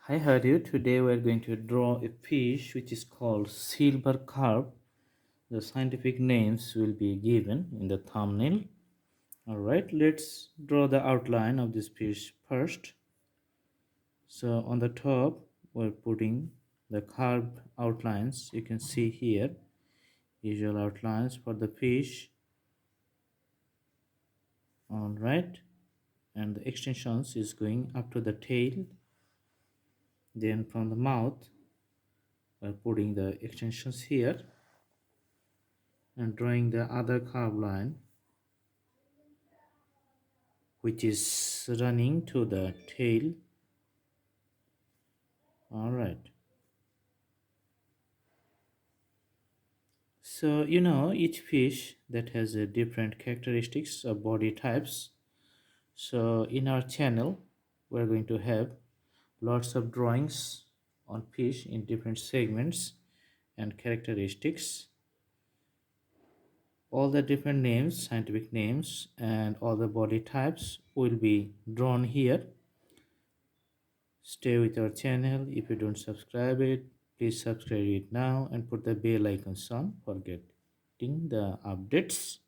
Hi, how are you? Today we are going to draw a fish which is called silver carp. The scientific names will be given in the thumbnail. Alright, let's draw the outline of this fish first. So on the top, we're putting the carved outlines. You can see here, usual outlines for the fish. Alright, and the extensions is going up to the tail. Then from the mouth, we're putting the extensions here and drawing the other curve line which is running to the tail. All right, so each fish that has a different characteristics of body types. So in our channel we're going to have lots of drawings on fish in different segments and characteristics. All the different names, scientific names, and all the body types will be drawn here. Stay with our channel. If you don't subscribe it, please subscribe it now and put the bell icons on for getting the updates.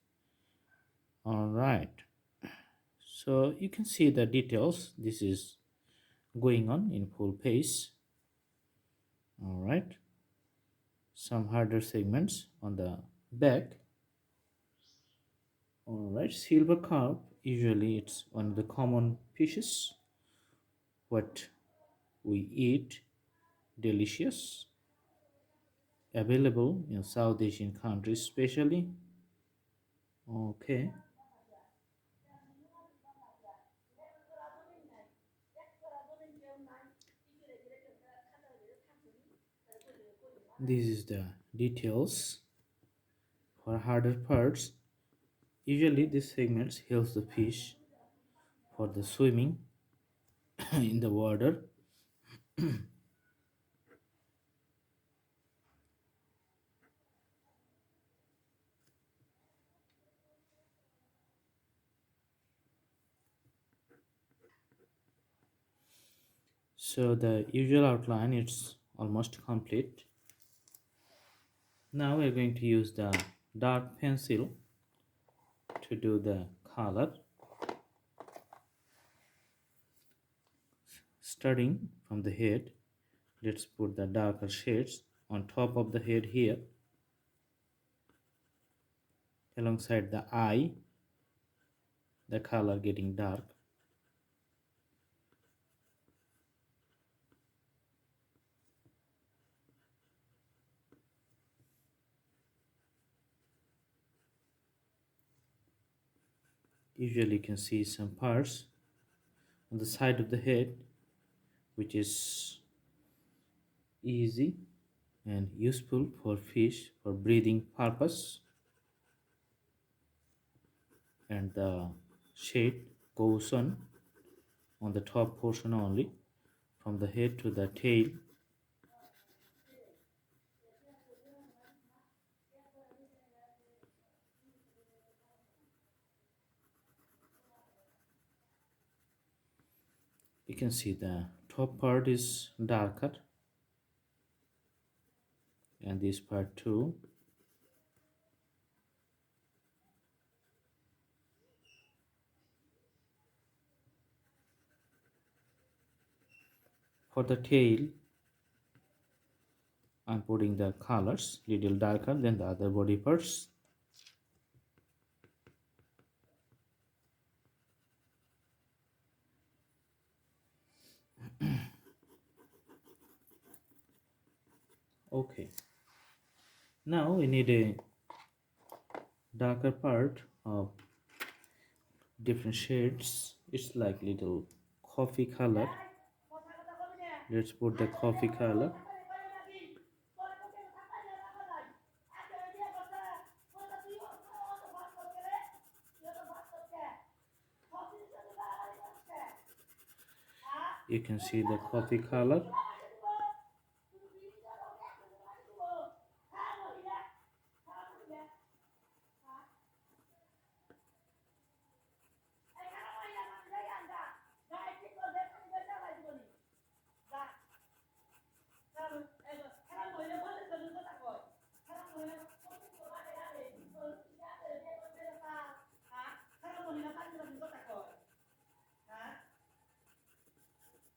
All right, so you can see the details. This is going on in full pace. All right, some harder segments on the back. All right, silver carp, usually it's one of the common fishes what we eat, delicious, available in South Asian countries especially. Okay, this is the details for harder parts. Usually these segments helps the fish for the swimming in the water. So the usual outline is almost complete. Now we're going to use the dark pencil to do the color. Starting from the head, let's put the darker shades on top of the head here, alongside the eye, the color getting dark. Usually you can see some parts on the side of the head which is easy and useful for fish for breathing purpose, and the shade goes on the top portion only, from the head to the tail. You can see the top part is darker and this part too. For the tail, I'm putting the colors little darker than the other body parts. Okay, now we need a darker part of different shades. It's like little coffee color. Let's put the coffee color. You can see the coffee color.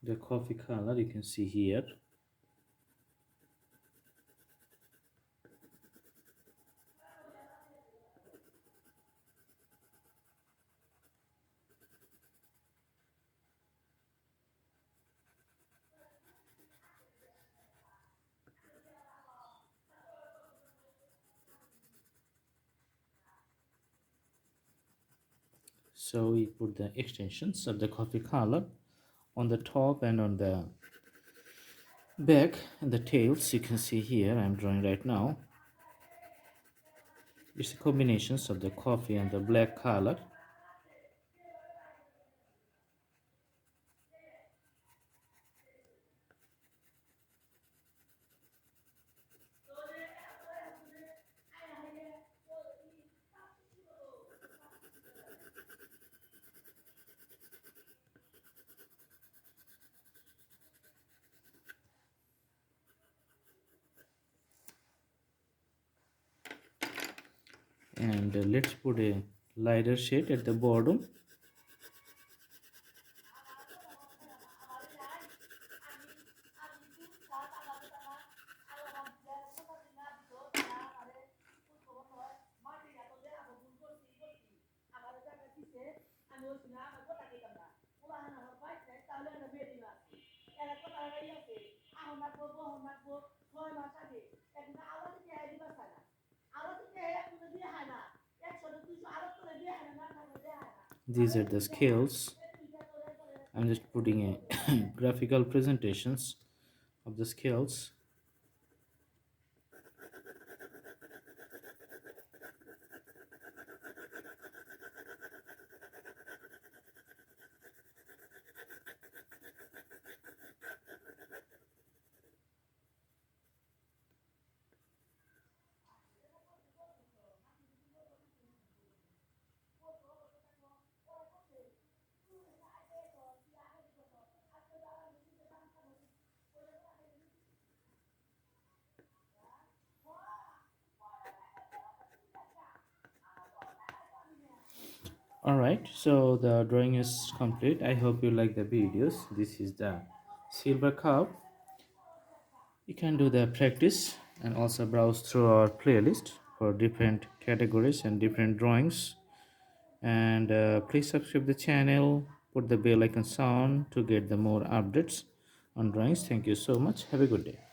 the coffee color you can see here. So we put the extensions of the coffee color on the top and on the back, and the tails you can see here I'm drawing right now. It's a combination of the coffee and the black color. And let's put a lighter shade at the bottom. These are the scales. I'm just putting a graphical presentations of the scales. Alright, so the drawing is complete. I hope you like the videos. This is the silver cup. You can do the practice and also browse through our playlist for different categories and different drawings. And please subscribe the channel, put the bell icon on to get the more updates on drawings. Thank you so much. Have a good day.